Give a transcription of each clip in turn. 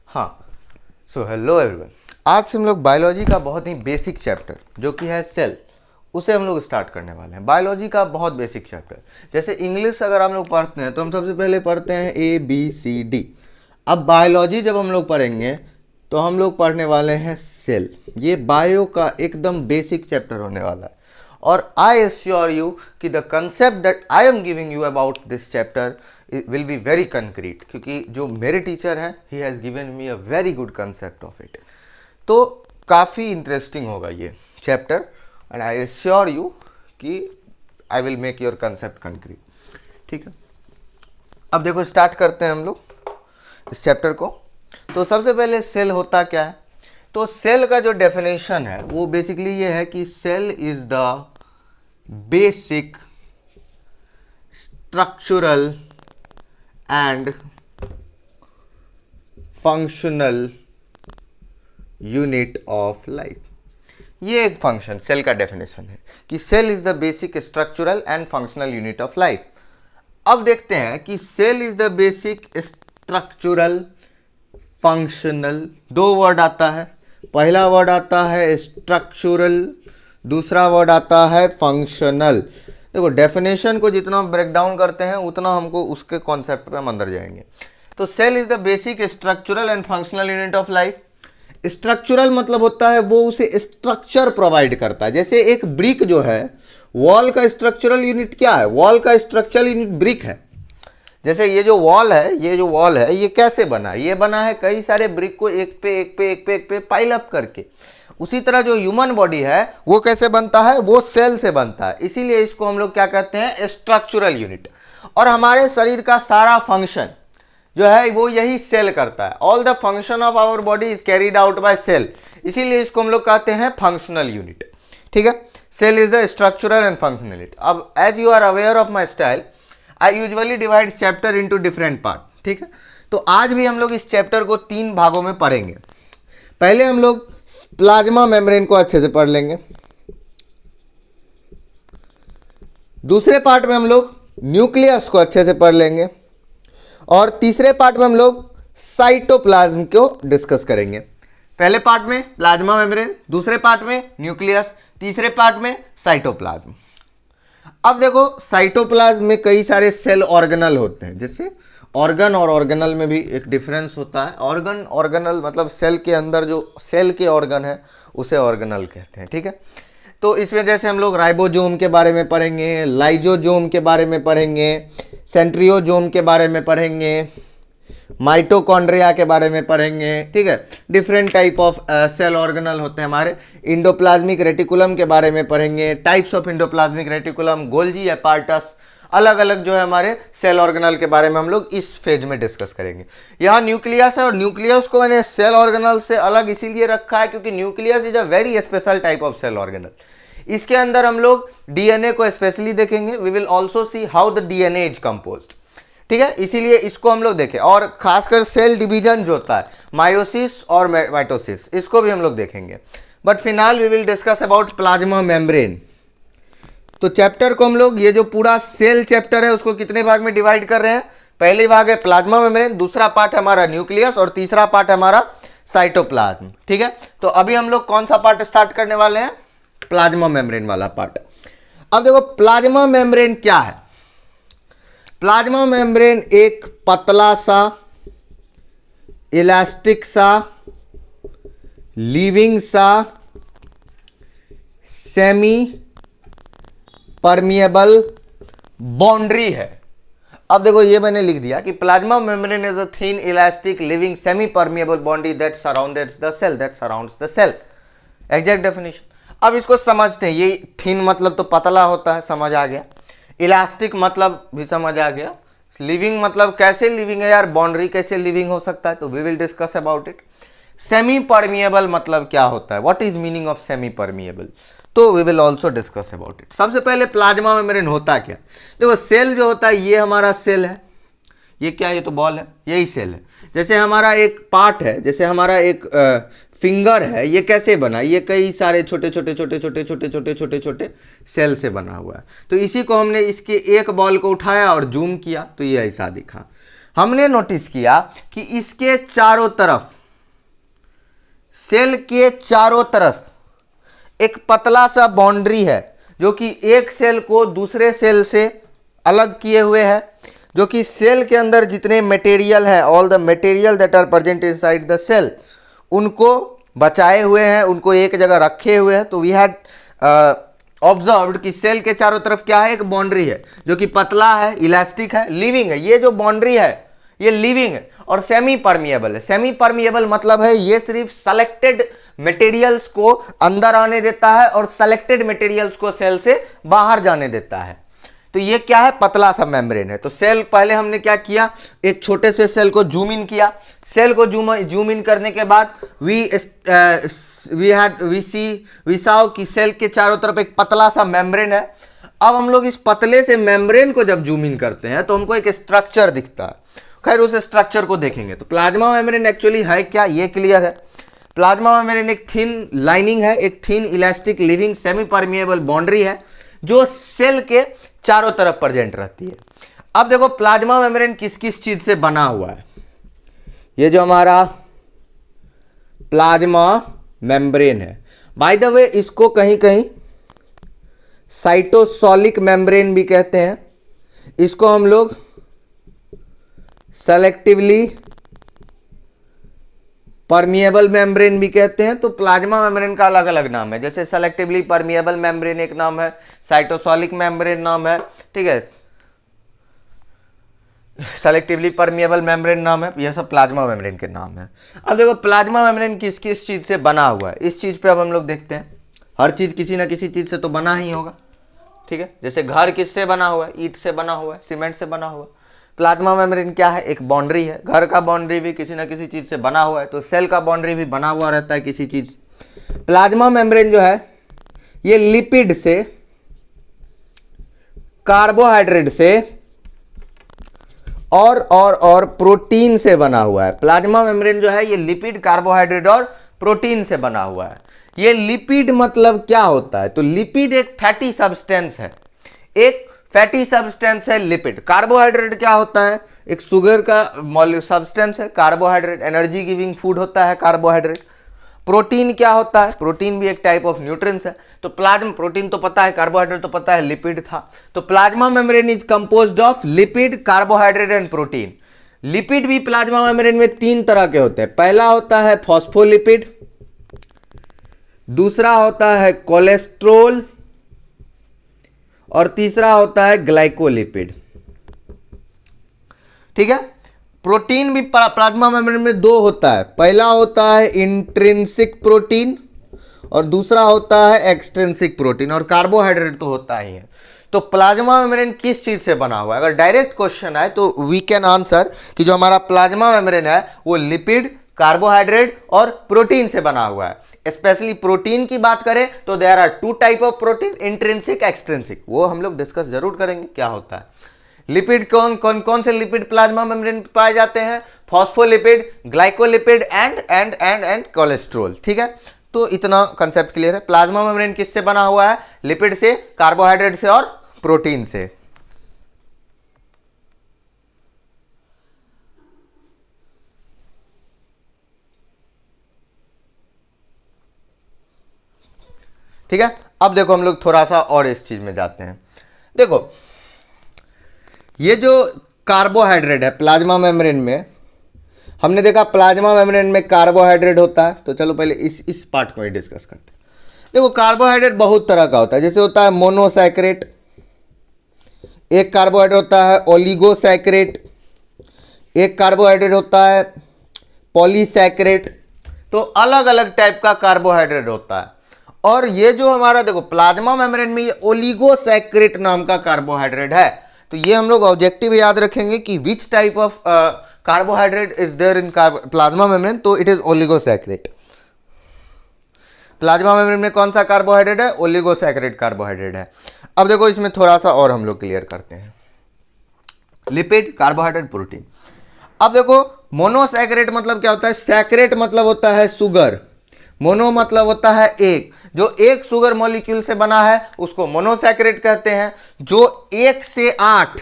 हाँ, so hello everyone. आज से हम लोग बायोलॉजी का बहुत ही बेसिक चैप्टर जो कि है सेल, उसे हम लोग स्टार्ट करने वाले हैं। बायोलॉजी का बहुत बेसिक चैप्टर, जैसे इंग्लिश अगर हम लोग पढ़ते हैं तो हम सबसे पहले पढ़ते हैं ABCD। अब बायोलॉजी जब हम लोग पढ़ेंगे तो हम लोग पढ़ने वाले हैं सेल। ये बायो का एकदम बेसिक चैप्टर होने वाला है और आई एश्योर यू कि the concept that I am giving you about this chapter will be very concrete, क्योंकि जो मेरे टीचर हैं he has given me a very good concept of it. तो काफ़ी इंटरेस्टिंग होगा ये chapter and I assure you कि I will make your concept concrete. ठीक है, अब देखो स्टार्ट करते हैं हम लोग इस चैप्टर को। तो सबसे पहले सेल होता क्या है? तो सेल का जो डेफिनेशन है वो बेसिकली ये है कि cell is the basic structural and functional unit of life. ये एक फंक्शन सेल का डेफिनेशन है कि cell is the basic structural and functional unit of life. अब देखते हैं कि cell is the basic structural functional, दो वर्ड आता है। पहला वर्ड आता है स्ट्रक्चरल, दूसरा वर्ड आता है फंक्शनल। देखो डेफिनेशन को जितना ब्रेक डाउन करते हैं उतना हमको उसके कॉन्सेप्ट पे हम अंदर जाएंगे। तो cell is the basic structural and functional unit of life. Structural मतलब होता है वो उसे स्ट्रक्चर प्रोवाइड करता है। जैसे एक ब्रिक जो है, वॉल का स्ट्रक्चरल यूनिट क्या है? वॉल का स्ट्रक्चरल यूनिट ब्रिक है। जैसे ये जो वॉल है ये कैसे बना? ये बना है कई सारे ब्रिक को एक पे पाइल अप करके। उसी तरह जो ह्यूमन बॉडी है वो कैसे बनता है? वो सेल से बनता है। इसीलिए इसको हम लोग क्या कहते हैं? Structural unit. और हमारे शरीर का सारा फंक्शन जो है वो यही सेल करता है। All the function of our body is carried out by cell, इसीलिए इसको हम लोग कहते हैं फंक्शनल यूनिट। ठीक है, cell is the structural and functional unit. अब as you are aware of my style, I usually divide chapter into different part. ठीक है, तो आज भी हम लोग इस चैप्टर को 3 भागों में पढ़ेंगे। पहले हम लोग प्लाज्मा मेम्ब्रेन को अच्छे से पढ़ लेंगे। दूसरे पार्ट में हम लोग न्यूक्लियस को अच्छे से पढ़ लेंगे और तीसरे पार्ट में हम लोग साइटोप्लाज्म को डिस्कस करेंगे। पहले पार्ट में प्लाज्मा मेम्ब्रेन, दूसरे पार्ट में न्यूक्लियस, तीसरे पार्ट में साइटोप्लाज्म। अब देखो साइटोप्लाज्म में कई सारे सेल ऑर्गेनल होते हैं। जैसे ऑर्गन और ऑर्गेनल में भी एक डिफरेंस होता है। ऑर्गन ऑर्गेनल मतलब सेल के अंदर जो सेल के ऑर्गन है उसे ऑर्गेनल कहते हैं। ठीक है, तो इस वजह से हम लोग राइबोसोम के बारे में पढ़ेंगे, लाइजोसोम के बारे में पढ़ेंगे, सेंट्रियोसोम के बारे में पढ़ेंगे, माइटोकॉन्ड्रिया के बारे में पढ़ेंगे। ठीक है, different type of cell organelle होते हैं हमारे। इंडोप्लाज्मिक रेटिकुलम के बारे में पढ़ेंगे, types of endoplasmic reticulum, Golgi apparatus, अलग अलग जो है हमारे सेल ऑर्गेनल के बारे में हम लोग इस फेज में डिस्कस करेंगे। यहाँ न्यूक्लियस है और न्यूक्लियस को मैंने सेल ऑर्गेनल से अलग इसीलिए रखा है क्योंकि nucleus is a very special type of cell organelle. इसके अंदर हम लोग डीएनए को स्पेशली देखेंगे। We will also see how the DNA is composed. ठीक है, इसीलिए इसको हम लोग देखें। और खासकर सेल डिवीजन जो होता है मायोसिस और माइटोसिस, इसको भी हम लोग देखेंगे। बट फिलहाल we will discuss about plasma membrane. तो चैप्टर को हम लोग, ये जो पूरा सेल चैप्टर है उसको कितने भाग में डिवाइड कर रहे हैं? पहले भाग है प्लाज्मा मेम्ब्रेन, दूसरा पार्ट है हमारा न्यूक्लियस और तीसरा पार्ट है हमारा साइटोप्लाज्म। ठीक है, तो अभी हम लोग कौन सा पार्ट स्टार्ट करने वाले हैं? प्लाज्मा मेम्ब्रेन वाला पार्ट। अब देखो प्लाज्मा मेम्ब्रेन क्या है? प्लाज्मा मेम्ब्रेन एक पतला सा, इलास्टिक सा, लिविंग सा, सेमी परमिएबल बाउंड्री है। अब देखो ये मैंने लिख दिया कि plasma membrane is a thin elastic living semi permeable boundary that surrounds the cell. Exact definition. अब इसको समझते हैं। ये थिन मतलब तो पतला होता है, समझ आ गया। इलास्टिक मतलब भी समझ आ गया। लिविंग मतलब कैसे लिविंग है यार, बाउंड्री कैसे लिविंग हो सकता है, तो we will discuss about it. Semi permeable मतलब क्या होता है, what is meaning of semi permeable, तो we will also discuss about it. सबसे पहले प्लाज्मा मेम्ब्रेन होता क्या? देखो सेल जो होता है ये हमारा सेल है। ये क्या है? ये तो बॉल है, यही सेल है। जैसे हमारा एक पार्ट है, जैसे हमारा एक फिंगर है, ये कैसे बना? ये कई सारे छोटे छोटे सेल से बना हुआ है। तो इसी को हमने इसके एक बॉल को उठाया और जूम किया तो ये ऐसा दिखा। हमने नोटिस किया कि इसके चारों तरफ सेल के चारों तरफ एक पतला सा बाउंड्री है जो कि एक सेल को दूसरे सेल से अलग किए हुए है, जो कि सेल के अंदर जितने मटेरियल है, all the material that are present inside the cell, उनको बचाए हुए हैं, उनको एक जगह रखे हुए हैं। तो वी हैड ऑब्जर्व्ड कि सेल के चारों तरफ क्या है, एक बाउंड्री है जो कि पतला है, इलास्टिक है, लिविंग है। ये जो बाउंड्री है ये लिविंग है और सेमी परमिएबल है। सेमी परमिएबल मतलब है ये सिर्फ सेलेक्टेड मटेरियल्स को अंदर आने देता है और सेलेक्टेड मटेरियल्स को सेल से बाहर जाने देता है। तो ये क्या है, पतला सा मेम्ब्रेन है। तो सेल, पहले हमने क्या किया, एक छोटे से सेल को जूम इन किया। सेल को जूम इन करने के बाद वी saw कि सेल के चारों तरफ एक पतला सा मेम्ब्रेन है। अब हम लोग इस पतले से मेम्ब्रेन को जब जूम इन करते हैं तो हमको एक स्ट्रक्चर दिखता है। खैर उस स्ट्रक्चर को देखेंगे। तो प्लाज्मा मेम्ब्रेन एक्चुअली है क्या, ये क्लियर है। प्लाज्मा मेम्ब्रेन एक थिन लाइनिंग है, एक thin elastic living semi permeable boundary है जो सेल के चारों तरफ प्रेजेंट रहती है। अब देखो प्लाज्मा मेम्ब्रेन किस किस चीज से बना हुआ है। ये जो हमारा प्लाज्मा मेम्ब्रेन है, बाय द वे इसको कहीं कहीं साइटोसोलिक मेम्ब्रेन भी कहते हैं। इसको हम लोग सेलेक्टिवली परमिएबल मेम्ब्रेन भी कहते हैं। तो प्लाज्मा मेम्ब्रेन का अलग अलग नाम है, जैसे सेलेक्टिवली परमिएबल मेम्ब्रेन एक नाम है, साइटोसोलिक मेम्ब्रेन नाम है, ठीक है, सेलेक्टिवली परमिएबल मेम्ब्रेन नाम है, यह सब प्लाज्मा मेम्ब्रेन के नाम है। अब देखो प्लाज्मा मेम्ब्रेन किस किस चीज से बना हुआ है, इस चीज पे अब हम लोग देखते हैं। हर चीज किसी ना किसी चीज से तो बना ही होगा, ठीक है। जैसे घर किससे बना हुआ है, ईंट से बना हुआ है, सीमेंट से बना हुआ है। प्लाज्मा मेम्ब्रेन क्या है, एक बाउंड्री है। घर का बाउंड्री भी किसी ना किसी चीज से बना हुआ है, तो सेल का बाउंड्री भी बना हुआ रहता है किसी चीज। प्लाज्मा मेम्ब्रेन जो है ये लिपिड से, कार्बोहाइड्रेट से और प्रोटीन से बना हुआ है। प्लाज्मा मेम्ब्रेन जो है ये लिपिड, कार्बोहाइड्रेट और प्रोटीन से बना हुआ है। ये लिपिड मतलब क्या होता है, तो लिपिड एक फैटी सब्सटेंस है, एक फैटी सब्सटेंस है लिपिड। कार्बोहाइड्रेट क्या होता है, एक शुगर का सब्सटेंस है। कार्बोहाइड्रेट एनर्जी गिविंग फूड होता है कार्बोहाइड्रेट। प्रोटीन क्या होता है, प्रोटीन भी एक टाइप ऑफ न्यूट्रिएंट्स है। तो प्लाज्मा, प्रोटीन तो पता है, कार्बोहाइड्रेट तो पता है, लिपिड था। तो plasma membrane is composed of lipid, carbohydrate and protein. Lipid भी प्लाज्मा मेम्ब्रेन में तीन तरह के होते हैं। पहला होता है फॉस्फोलिपिड, दूसरा होता है कोलेस्ट्रोल और तीसरा होता है ग्लाइकोलिपिड, ठीक है। प्रोटीन भी प्लाज्मा मेम्ब्रेन में दो होता है। पहला होता है इंट्रिंसिक प्रोटीन और दूसरा होता है एक्सट्रिंसिक प्रोटीन, और कार्बोहाइड्रेट तो होता ही है। तो प्लाज्मा मेम्ब्रेन किस चीज से बना हुआ है, अगर डायरेक्ट क्वेश्चन है तो वी कैन आंसर कि जो हमारा प्लाज्मा मेम्ब्रेन है वो लिपिड, कार्बोहाइड्रेट और प्रोटीन से बना हुआ है। स्पेशली प्रोटीन की बात करें तो there are two type of protein, intrinsic, extrinsic. वो हम लोग डिस्कस जरूर करेंगे क्या होता है। लिपिड कौन कौन कौन से लिपिड प्लाज्मा मेम्ब्रेन पे पाए जाते हैं, फॉस्फोलिपिड, ग्लाइकोलिपिड एंड कोलेस्ट्रॉल, ठीक है। तो इतना कंसेप्ट क्लियर है। प्लाज्मा मेम्ब्रेन किससे बना हुआ है, लिपिड से, कार्बोहाइड्रेट से और प्रोटीन से। ठीक है। अब देखो हम लोग थोड़ा सा और इस चीज में जाते हैं। देखो ये जो कार्बोहाइड्रेट है प्लाज्मा मेम्ब्रेन में, हमने देखा प्लाज्मा मेम्ब्रेन में कार्बोहाइड्रेट होता है। तो चलो पहले इस पार्ट को ही डिस्कस करते हैं। देखो कार्बोहाइड्रेट बहुत तरह का होता है, जैसे होता है मोनोसैकेरेट, एक कार्बोहाइड्रेट होता है ओलिगोसैकेरेट, एक कार्बोहाइड्रेट होता है पॉलीसैकेरेट। तो अलग अलग टाइप का कार्बोहाइड्रेट होता है। और ये जो हमारा देखो प्लाज्मा मेम्ब्रेन में ये ओलिगोसैकेरेट नाम का कार्बोहाइड्रेट है। तो ये हम लोग ऑब्जेक्टिव याद रखेंगे कि which type of carbohydrate is there in plasma membrane, तो it is oligosaccharide. Plasma membrane में कौन सा कार्बोहाइड्रेट है, ओलिगोसैकेरेट कार्बोहाइड्रेट है। अब देखो इसमें थोड़ा सा और हम लोग क्लियर करते हैं, लिपिड, कार्बोहाइड्रेट, प्रोटीन। अब देखो मोनोसैकेरेट मतलब क्या होता है, सैकेरेट मतलब होता है शुगर, मोनो मतलब होता है एक, जो एक शुगर मॉलिक्यूल से बना है उसको मोनोसैकेरेट कहते हैं। जो 1 से 8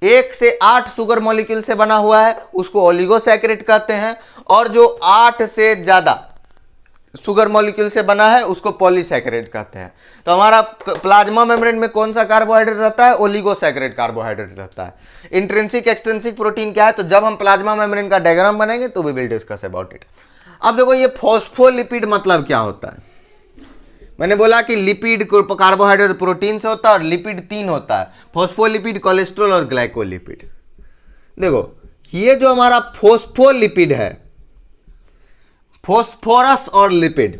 1 से 8 शुगर मॉलिक्यूल से बना हुआ है उसको ओलिगोसैकेराइड कहते हैं, और जो 8 से ज्यादा शुगर मॉलिक्यूल से बना है उसको पॉलीसैकेराइड कहते हैं। तो हमारा प्लाज्मा मेम्ब्रेन में कौन सा कार्बोहाइड्रेट रहता है? ओलिगोसैकेराइड कार्बोहाइड्रेट रहता है। इंट्रिंसिक एक्सट्रिंसिक प्रोटीन क्या है? तो जब हम प्लाज्मा मेम्ब्रेन का डायग्राम बनाएंगे तो we will discuss about it. अब देखो ये फॉस्फोलिपिड मतलब क्या होता है। मैंने बोला कि लिपिड कार्बोहाइड्रेट प्रोटीन से होता है और लिपिड 3 होता है, फॉस्फोलिपिड, कोलेस्ट्रॉल और ग्लाइकोलिपिड। देखो ये जो हमारा फॉस्फोलिपिड है, फॉस्फोरस और लिपिड,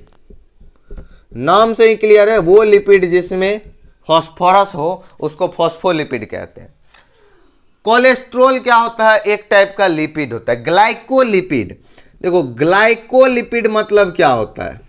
नाम से ही क्लियर है, वो लिपिड जिसमें फॉस्फोरस हो उसको फॉस्फोलिपिड कहते हैं। कोलेस्ट्रॉल क्या होता है? एक टाइप का लिपिड होता है। ग्लाइकोलिपिड, देखो ग्लाइकोलिपिड मतलब क्या होता है?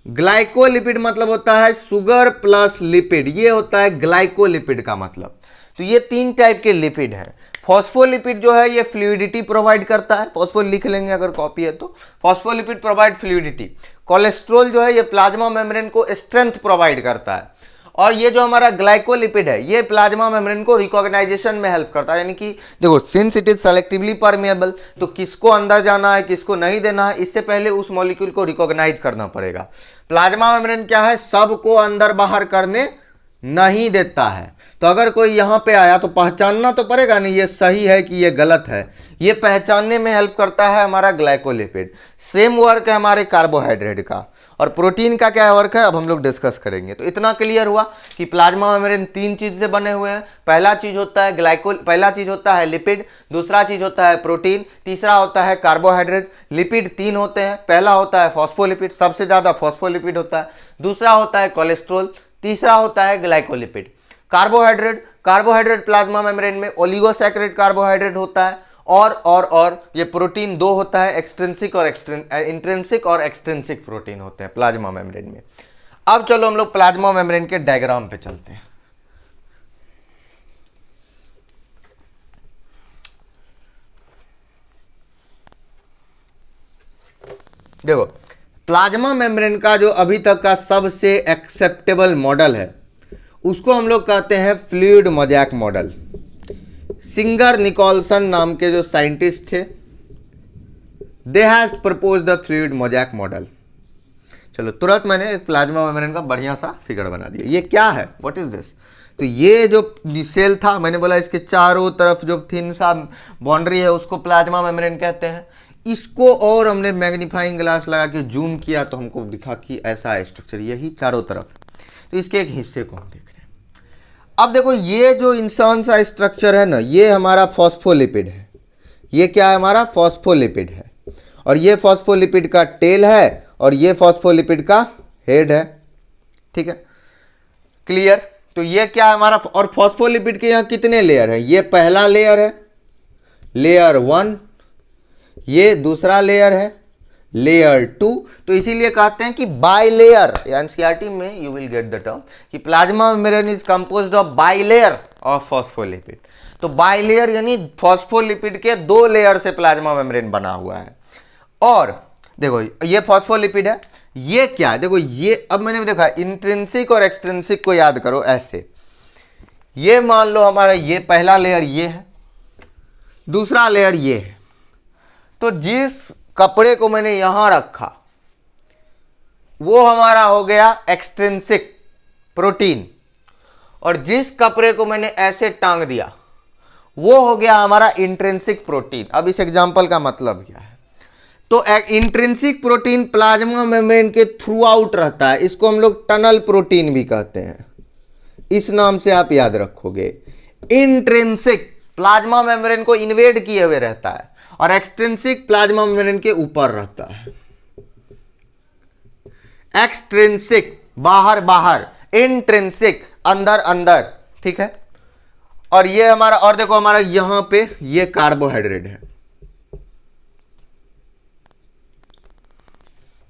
ग्लाइकोलिपिड मतलब होता है शुगर प्लस लिपिड, ये होता है ग्लाइकोलिपिड का मतलब। तो ये 3 टाइप के लिपिड हैं। फॉस्फोलिपिड जो है ये फ्लूइडिटी प्रोवाइड करता है, फॉस्फो लिख लेंगे अगर कॉपी है तो, फॉस्फोलिपिड प्रोवाइड फ्लूइडिटी। कोलेस्ट्रॉल जो है ये प्लाज्मा मेम्ब्रेन को स्ट्रेंथ प्रोवाइड करता है, और ये जो हमारा ग्लाइकोलिपिड है ये प्लाज्मा मेम्ब्रेन को रिकॉग्नाइजेशन में हेल्प करता है। यानी कि देखो since it is selectively permeable, तो किसको अंदर जाना है किसको नहीं देना है इससे पहले उस मॉलिक्यूल को रिकॉग्नाइज करना पड़ेगा। प्लाज्मा मेम्ब्रेन क्या है? सबको अंदर बाहर करने नहीं देता है। तो अगर कोई यहां पे आया तो पहचानना तो पड़ेगा नहीं ये सही है कि ये गलत है, ये पहचानने में हेल्प करता है हमारा ग्लाइकोलिपिड। सेम वर्क है हमारे कार्बोहाइड्रेट का, और प्रोटीन का क्या वर्क है अब हम लोग डिस्कस करेंगे। तो इतना क्लियर हुआ कि प्लाज्मा मेम्ब्रेन 3 चीज से बने हुए हैं। पहला चीज होता है लिपिड, दूसरा चीज होता है प्रोटीन, तीसरा होता है कार्बोहाइड्रेट। लिपिड 3 होते हैं, पहला होता है फॉस्फोलिपिड, सबसे ज्यादा फॉस्फोलिपिड होता है, दूसरा होता है कोलेस्ट्रॉल, तीसरा होता है ग्लाइकोलिपिड। कार्बोहाइड्रेट प्लाज्मा मेम्ब्रेन में ओलिगोसैकेराइड कार्बोहाइड्रेट होता है, और ये प्रोटीन 2 होता है, इंट्रिंसिक और एक्सट्रिंसिक प्रोटीन होते हैं प्लाज्मा मेम्ब्रेन में। अब चलो हम लोग प्लाज्मा मेम्ब्रेन के डायग्राम पे चलते हैं। देखो प्लाज्मा मेम्ब्रेन का जो अभी तक का सबसे एक्सेप्टेबल मॉडल है उसको हम लोग कहते हैं fluid mosaic model. Singer Nicolson नाम के जो साइंटिस्ट थे, they has propose the fluid mosaic model. चलो तुरंत मैंने एक प्लाज्मा मेम्ब्रेन का बढ़िया सा फिगर बना दिया। ये क्या है? What is this? तो ये जो सेल था, मैंने बोला इसके चारों तरफ जो थिन सा बाउंड्री है उसको प्लाज्मा मेम्ब्रेन कहते हैं। इसको और हमने मैग्नीफाइंग ग्लास लगा के जूम किया तो हमको दिखा कि ऐसा है स्ट्रक्चर, यही चारों तरफ। तो इसके एक हिस्से को हम देख रहे हैं। अब देखो ये जो इंसान सा स्ट्रक्चर है ना, ये हमारा फॉस्फोलिपिड है। ये क्या है? हमारा फॉस्फोलिपिड है, और ये फॉस्फोलिपिड का टेल है और ये फॉस्फोलिपिड का हेड है। ठीक है, क्लियर? तो ये क्या है हमारा, और फॉस्फोलिपिड के यहाँ कितने लेयर है? ये पहला लेयर है, लेयर 1, ये दूसरा लेयर है, लेयर 2। तो इसीलिए कहते हैं कि बाइलेयर, एनसीईआरटी में you will get the term कि plasma membrane is composed of bilayer of phospholipid. तो बाइलेयर यानी फॉस्फोलिपिड के 2 लेयर से प्लाज्मा मेम्ब्रेन बना हुआ है। और देखो ये फॉस्फोलिपिड है, ये क्या है? देखो ये अब मैंने देखा इंट्रिंसिक और एक्सट्रिंसिक को याद करो ऐसे। ये मान लो हमारा ये पहला लेयर ये है, दूसरा लेयर ये है। तो जिस कपड़े को मैंने यहां रखा वो हमारा हो गया एक्सट्रिंसिक प्रोटीन, और जिस कपड़े को मैंने ऐसे टांग दिया वो हो गया हमारा इंट्रिंसिक प्रोटीन। अब इस एग्जांपल का मतलब क्या है? तो इंट्रिंसिक प्रोटीन प्लाज्मा मेम्ब्रेन के थ्रू आउट रहता है, इसको हम लोग टनल प्रोटीन भी कहते हैं, इस नाम से आप याद रखोगे। इंट्रिंसिक प्लाज्मा मेम्ब्रेन को इन्वेड किए हुए रहता है, और एक्सट्रिंसिक प्लाज्मा मेम्ब्रेन के ऊपर रहता है। एक्सट्रिंसिक बाहर बाहर, इंट्रिंसिक अंदर अंदर। ठीक है, और ये हमारा, और देखो हमारा यहां पे ये कार्बोहाइड्रेट है।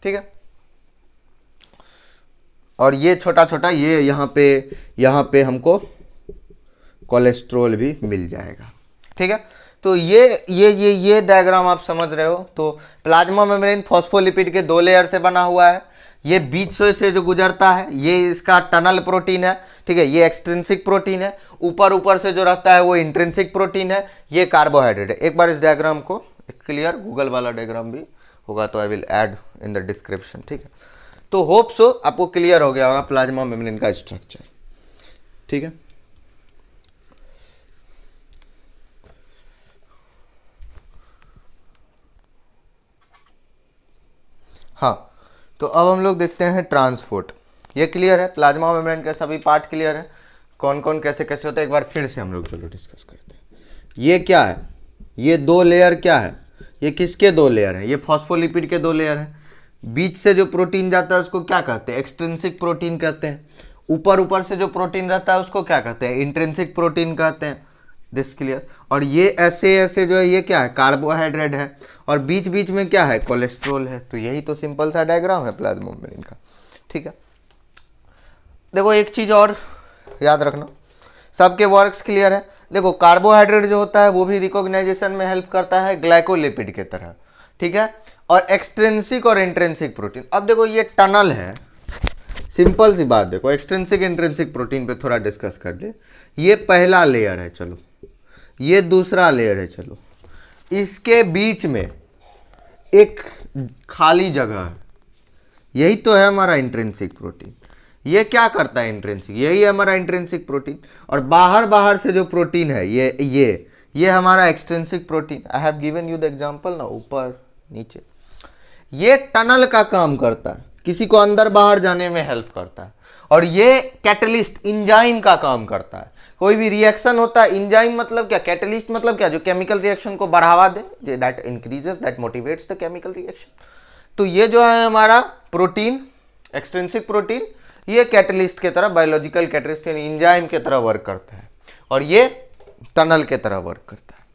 ठीक है, और ये छोटा छोटा ये यहां पे हमको कोलेस्ट्रॉल भी मिल जाएगा। ठीक है। तो ये डायग्राम आप समझ रहे हो। तो प्लाज्मा मेम्ब्रेन फॉस्फोलिपिड के 2 लेयर से बना हुआ है। ये बीच से जो गुजरता है ये इसका टनल प्रोटीन है, ठीक है, ये एक्सट्रिंसिक प्रोटीन है। ऊपर से जो रहता है वो इंट्रिंसिक प्रोटीन है, ये कार्बोहाइड्रेट है। एक बार इस डायग्राम को क्लियर, गूगल वाला डायग्राम भी होगा तो I will add in the description, ठीक है। तो होप सो आपको क्लियर हो गया होगा प्लाज्मा मेम्ब्रेन का स्ट्रक्चर, ठीक है। हाँ, तो अब हम लोग देखते हैं ट्रांसपोर्ट। ये क्लियर है, प्लाज्मा मेम्ब्रेन के सभी पार्ट क्लियर है, कौन कौन कैसे कैसे होता है एक बार फिर से हम लोग चलो डिस्कस करते हैं। ये क्या है, ये 2 लेयर क्या है, ये किसके 2 लेयर हैं, ये फॉस्फोलिपिड के 2 लेयर हैं। बीच से जो प्रोटीन जाता है उसको क्या कहते हैं, एक्सट्रिंसिक प्रोटीन कहते हैं। ऊपर से जो प्रोटीन रहता है उसको क्या कहते हैं, इंट्रिंसिक प्रोटीन कहते हैं। This clear. और ये ऐसे जो है ये क्या है, कार्बोहाइड्रेट है, और बीच में क्या है, कोलेस्ट्रॉल है। तो यही तो सिंपल सा डायग्राम है प्लाज्मा मेम्ब्रेन का, ठीक है। देखो एक चीज और याद रखना, सबके वर्क्स क्लियर है। देखो कार्बोहाइड्रेट जो होता है वो भी रिकॉग्नाइजेशन में हेल्प करता है ग्लाइकोलिपिड के तरह, ठीक है। और एक्सट्रिंसिक और इंट्रिंसिक प्रोटीन, अब देखो ये टनल है, सिंपल सी बात, देखो एक्सट्रिंसिक इंट्रिंसिक प्रोटीन पे थोड़ा डिस्कस कर ले। ये पहला लेयर है, चलो ये दूसरा लेयर है, चलो इसके बीच में एक खाली जगह है, यही तो है हमारा इंट्रिंसिक प्रोटीन। ये क्या करता है, इंट्रिंसिक, यही है हमारा इंट्रिंसिक प्रोटीन। और बाहर से जो प्रोटीन है ये हमारा extrinsic protein. I have given you the example ना, ऊपर नीचे। ये टनल का काम करता है, किसी को अंदर बाहर जाने में हेल्प करता है। और ये कैटलिस्ट इंजाइम का काम करता है। कोई भी रिएक्शन होता है, इंजाइम मतलब क्या, कैटलिस्ट मतलब क्या, जो केमिकल रिएक्शन को बढ़ावा दे, that increases, that motivates the chemical reaction. तो ये जो है हमारा प्रोटीन, एक्सट्रिंसिक प्रोटीन, ये कैटलिस्ट के तरह, बायोलॉजिकल कैटलिस्ट यानी इंजाइम के तरह वर्क करता है, और ये टनल के तरह वर्क करता है।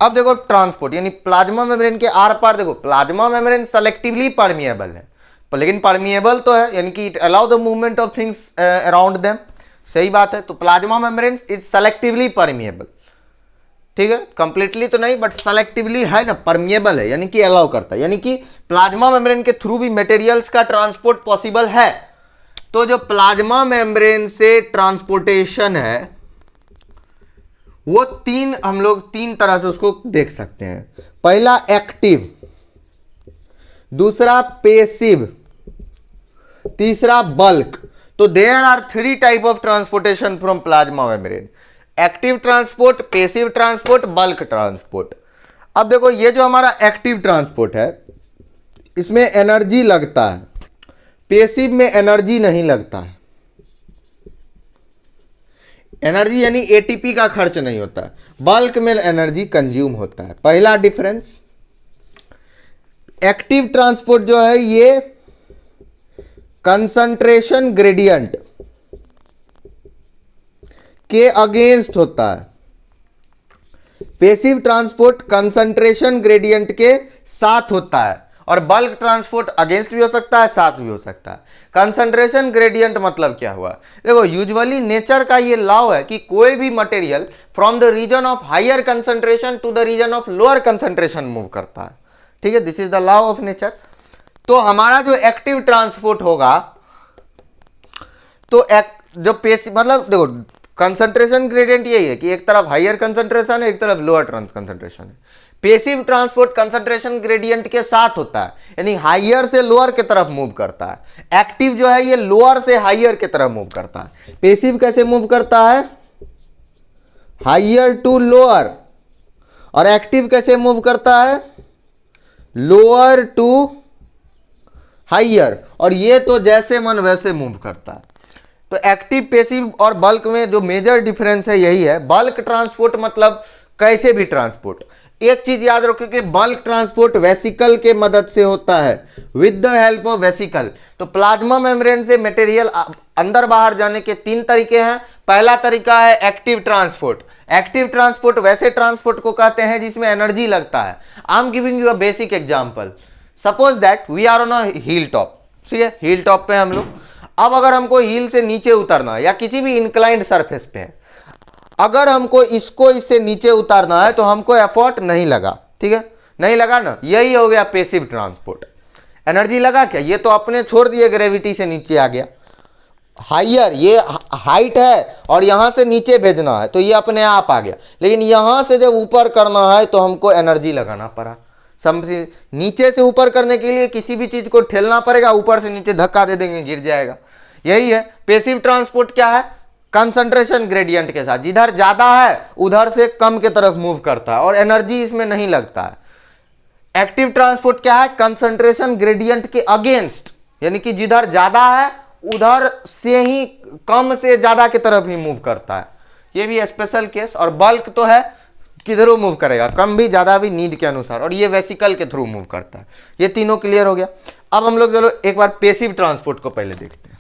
अब देखो ट्रांसपोर्ट, यानी प्लाज्मा मेम्ब्रेन के आर पार, देखो प्लाज्मा मेम्ब्रेन सेलेक्टिवली परमिएबल है, लेकिन परमिएबल तो है, यानी कि it allow the movement of things around them, सही बात है। तो plasma membrane is selectively permeable, ठीक है, कंप्लीटली तो नहीं बट सेलेक्टिवली है ना, परमिएबल है, यानी कि अलाउ करता है, यानी कि प्लाज्मा मेम्ब्रेन के थ्रू भी मटेरियल्स का ट्रांसपोर्ट पॉसिबल है। तो जो प्लाज्मा मेम्ब्रेन से ट्रांसपोर्टेशन है वो हम लोग तीन तरह से उसको देख सकते हैं। पहला एक्टिव, दूसरा पेसिव, तीसरा बल्क। तो there are 3 type of transportation from plasma membrane, active transport, passive transport, bulk transport. अब देखो ये जो हमारा एक्टिव ट्रांसपोर्ट है इसमें एनर्जी लगता है, पेसिव में एनर्जी नहीं लगता है। एनर्जी यानी एटीपी का खर्च नहीं होता है, बल्क में एनर्जी कंज्यूम होता है। पहला डिफरेंस, एक्टिव ट्रांसपोर्ट जो है ये कंसंट्रेशन ग्रेडियंट के अगेंस्ट होता है, पेसिव ट्रांसपोर्ट कंसंट्रेशन ग्रेडियंट के साथ होता है, और बल्क ट्रांसपोर्ट अगेंस्ट भी हो सकता है, साथ भी हो सकता है। कंसंट्रेशन ग्रेडियंट मतलब क्या हुआ, देखो यूजुअली नेचर का ये लॉ है कि कोई भी material from the region of higher concentration to the region of lower concentration move करता है, ठीक है, this is the law of nature. तो हमारा जो एक्टिव ट्रांसपोर्ट होगा, तो जो पेसिव मतलब देखो कंसंट्रेशन ग्रेडियंट यही है कि एक तरफ हायर कंसंट्रेशन है, एक तरफ लोअर कंसंट्रेशन है। पेसिव ट्रांसपोर्ट कंसंट्रेशन ग्रेडियंट के साथ होता है, यानी हायर से लोअर की तरफ मूव करता है। एक्टिव जो है ये लोअर से हायर की तरफ मूव करता है। पेसिव कैसे मूव करता है, हायर टू लोअर, और एक्टिव कैसे मूव करता है, लोअर टू हायर, और ये तो जैसे मन वैसे मूव करता है। तो एक्टिव, पेसिव और बल्क में जो मेजर डिफरेंस है यही है। बल्क ट्रांसपोर्ट मतलब कैसे भी ट्रांसपोर्ट। एक चीज याद रखो कि बल्क ट्रांसपोर्ट वेसिकल के मदद से होता है, with the help of vesicle. तो प्लाज्मा मेम्ब्रेन से मटेरियल अंदर बाहर जाने के 3 तरीके हैं। पहला तरीका है एक्टिव ट्रांसपोर्ट। एक्टिव ट्रांसपोर्ट वैसे ट्रांसपोर्ट को कहते हैं जिसमें एनर्जी लगता है। I am giving you a basic example. Suppose that we are on a hill top, ठीक है, हिल टॉप पे हम लोग। अब अगर हमको हिल से नीचे उतरना या किसी भी इंक्लाइंड सरफेस पे है, अगर हमको इसको इससे नीचे उतारना है तो हमको एफर्ट नहीं लगा, ठीक है, नहीं लगा ना, यही हो गया पैसिव ट्रांसपोर्ट। एनर्जी लगा क्या, ये तो अपने छोड़ दिए, ग्रेविटी से नीचे आ गया। हाइयर, ये हाइट है और यहां से नीचे भेजना है तो ये अपने आप आ गया, लेकिन यहां से जब ऊपर करना है तो हमको एनर्जी लगाना पड़ा। समझिए, नीचे से ऊपर करने के लिए किसी भी चीज को ठेलना पड़ेगा, ऊपर से नीचे धक्का दे देंगे गिर जाएगा। यही है पैसिव ट्रांसपोर्ट। क्या है, कंसंट्रेशन ग्रेडियंट के साथ, जिधर ज्यादा है उधर से कम के तरफ मूव करता है और एनर्जी इसमें नहीं लगता है। एक्टिव ट्रांसपोर्ट क्या है, कंसंट्रेशन ग्रेडियंट के अगेंस्ट, यानी कि जिधर ज्यादा है उधर से ही कम से ज्यादा की तरफ ही मूव करता है। ये भी स्पेशल केस। और बल्क तो है किधरों मूव करेगा, कम भी ज्यादा भी नीड के अनुसार, और ये वेसिकल के थ्रू मूव करता है। ये तीनों क्लियर हो गया। अब हम लोग चलो एक बार पैसिव ट्रांसपोर्ट को पहले देखते हैं।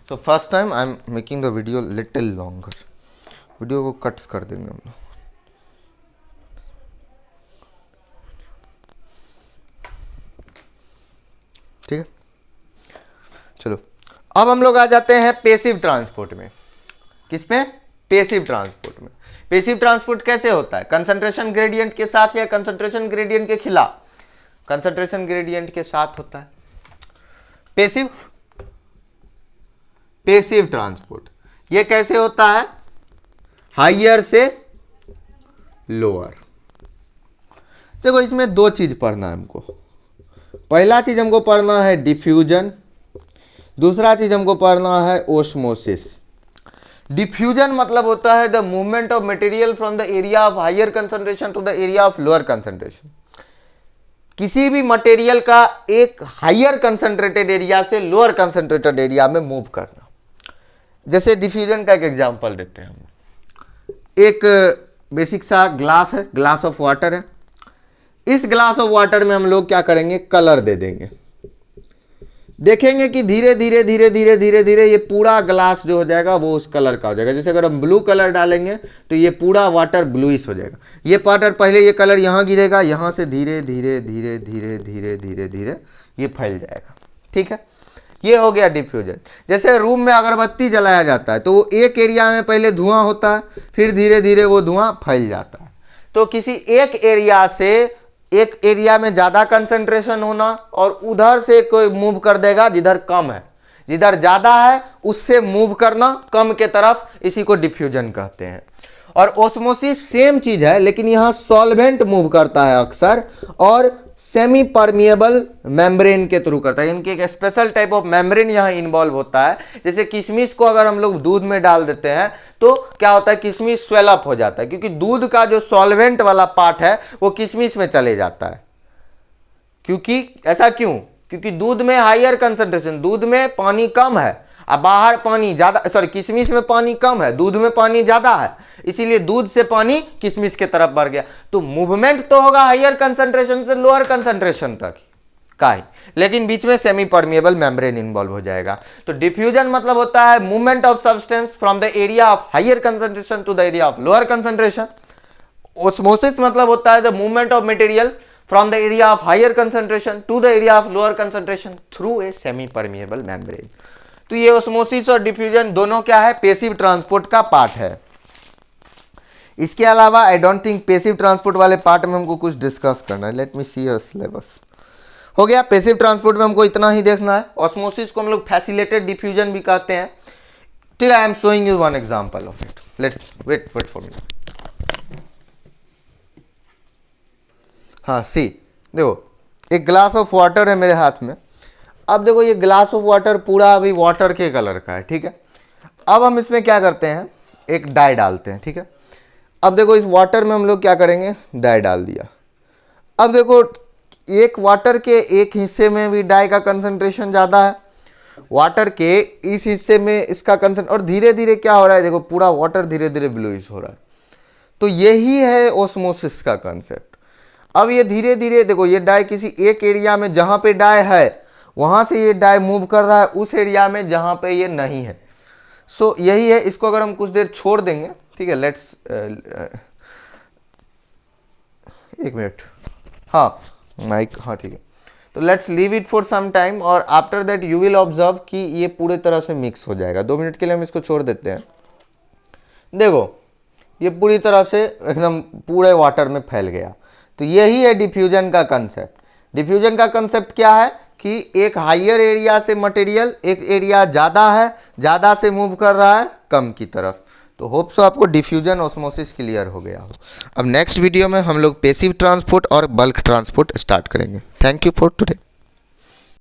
तो first time I am making the video little longer, video को कट्स कर देंगे हम लोग। ठीक है, चलो अब हम लोग आ जाते हैं पैसिव ट्रांसपोर्ट में। किसमें, पैसिव ट्रांसपोर्ट में। पैसिव ट्रांसपोर्ट कैसे होता है, कंसंट्रेशन ग्रेडियंट के साथ या कंसंट्रेशन ग्रेडियंट के खिलाफ, कंसंट्रेशन ग्रेडियंट के साथ होता है पैसिव ट्रांसपोर्ट। ये कैसे होता है, हाइयर से लोअर। देखो इसमें दो चीज पढ़ना है हमको। पहला चीज हमको पढ़ना है डिफ्यूजन, दूसरा चीज हमको पढ़ना है ओस्मोसिस। डिफ्यूजन मतलब होता है the movement of material from the area of higher concentration to the area of lower concentration. किसी भी मटेरियल का एक हायर कंसंट्रेटेड एरिया से लोअर कंसंट्रेटेड एरिया में मूव करना। जैसे डिफ्यूजन का एक एग्जांपल देते हैं हम। एक बेसिक सा ग्लास है, ग्लास ऑफ वाटर है। इस ग्लास ऑफ वाटर में हम लोग क्या करेंगे, कलर दे देंगे। देखेंगे कि धीरे धीरे धीरे धीरे धीरे धीरे ये पूरा ग्लास जो हो जाएगा वो उस कलर का हो जाएगा। जैसे अगर हम ब्लू कलर डालेंगे तो ये पूरा वाटर ब्लूइश हो जाएगा। ये वाटर पहले ये कलर यहाँ गिरेगा, यहाँ से धीरे धीरे धीरे धीरे धीरे धीरे धीरे ये फैल जाएगा। ठीक है, ये हो गया डिफ्यूजन। जैसे रूम में अगरबत्ती जलाया जाता है तो वो एक एरिया में पहले धुआं होता है, फिर धीरे धीरे वो धुआं फैल जाता है। तो किसी एक एरिया से एक एरिया में ज़्यादा कंसंट्रेशन होना और उधर से कोई मूव कर देगा जिधर कम है, जिधर ज़्यादा है उससे मूव करना कम के तरफ, इसी को डिफ्यूजन कहते हैं। और ओस्मोसिस सेम चीज़ है, लेकिन यहाँ सॉल्वेंट मूव करता है अक्सर और सेमी परमिएबल मेम्ब्रेन के थ्रू करता है। इनके एक स्पेशल टाइप ऑफ मेम्ब्रेन यहाँ इन्वॉल्व होता है। जैसे किशमिश को अगर हम लोग दूध में डाल देते हैं तो क्या होता है, किशमिश स्वेल अप हो जाता है, क्योंकि दूध का जो सॉल्वेंट वाला पार्ट है वो किशमिश में चले जाता है। क्योंकि ऐसा क्यों, क्योंकि दूध में हायर कंसंट्रेशन, दूध में पानी कम है, अब बाहर पानी ज्यादा, सॉरी किशमिश में पानी कम है, दूध में पानी ज्यादा है, इसीलिए दूध से पानी किशमिश के तरफ बढ़ गया। तो मूवमेंट तो होगा हायर कंसंट्रेशन से लोअर कंसंट्रेशन तक का ही, लेकिन बीच में सेमी परमिएबल मेम्ब्रेन इन्वॉल्व हो जाएगा। तो डिफ्यूजन मतलब होता है movement of substance from the area of higher concentration to the area of lower concentration. Osmosis मतलब होता है the movement of material from the area of higher concentration to the area of lower concentration through a semi permeable membrane. तो ये osmosis और diffusion दोनों क्या है, passive transport का पार्ट है। इसके अलावा I don't think passive transport वाले पार्ट में हमको कुछ डिस्कस करना है। Let me see your syllabus. हो गया, पैसिव ट्रांसपोर्ट में हमको इतना ही देखना है। ऑस्मोसिस को हम लोग फैसिलिटेटेड डिफ्यूजन भी कहते हैं। ठीक है, I am showing you one example of it. Let's wait for me. हाँ सी, देखो एक ग्लास ऑफ वाटर है मेरे हाथ में। अब देखो ये ग्लास ऑफ वाटर पूरा अभी वाटर के कलर का है। ठीक है, अब हम इसमें क्या करते हैं, एक डाई डालते हैं। ठीक है, अब देखो इस वाटर में हम लोग क्या करेंगे, डाई डाल दिया। अब देखो एक वाटर के एक हिस्से में भी डाई का कंसंट्रेशन ज़्यादा है, वाटर के इस हिस्से में इसका कंसंट्रेशन, और धीरे धीरे क्या हो रहा है, देखो पूरा वाटर धीरे धीरे ब्लूइश हो रहा है। तो यही है ओस्मोसिस का कंसेप्ट। अब ये धीरे धीरे देखो ये डाई किसी एक एरिया में जहाँ पे डाई है वहाँ से ये डाई मूव कर रहा है उस एरिया में जहाँ पे ये नहीं है। सो यही है, इसको अगर हम कुछ देर छोड़ देंगे, ठीक है, लेट्स एक मिनट, हाँ माइक, हाँ ठीक है। तो let's leave it for some time और after that you will observe कि ये पूरे तरह से मिक्स हो जाएगा। 2 मिनट के लिए हम इसको छोड़ देते हैं। देखो ये पूरी तरह से एकदम पूरे वाटर में फैल गया। तो यही है डिफ्यूजन का कंसेप्ट। डिफ्यूजन का कंसेप्ट क्या है कि एक हायर एरिया से मटेरियल, एक एरिया ज़्यादा है, ज़्यादा से मूव कर रहा है कम की तरफ। तो होप सो आपको डिफ्यूजन ऑस्मोसिस क्लियर हो गया हो। अब नेक्स्ट वीडियो में हम लोग पैसिव ट्रांसपोर्ट और बल्क ट्रांसपोर्ट स्टार्ट करेंगे। Thank you for today.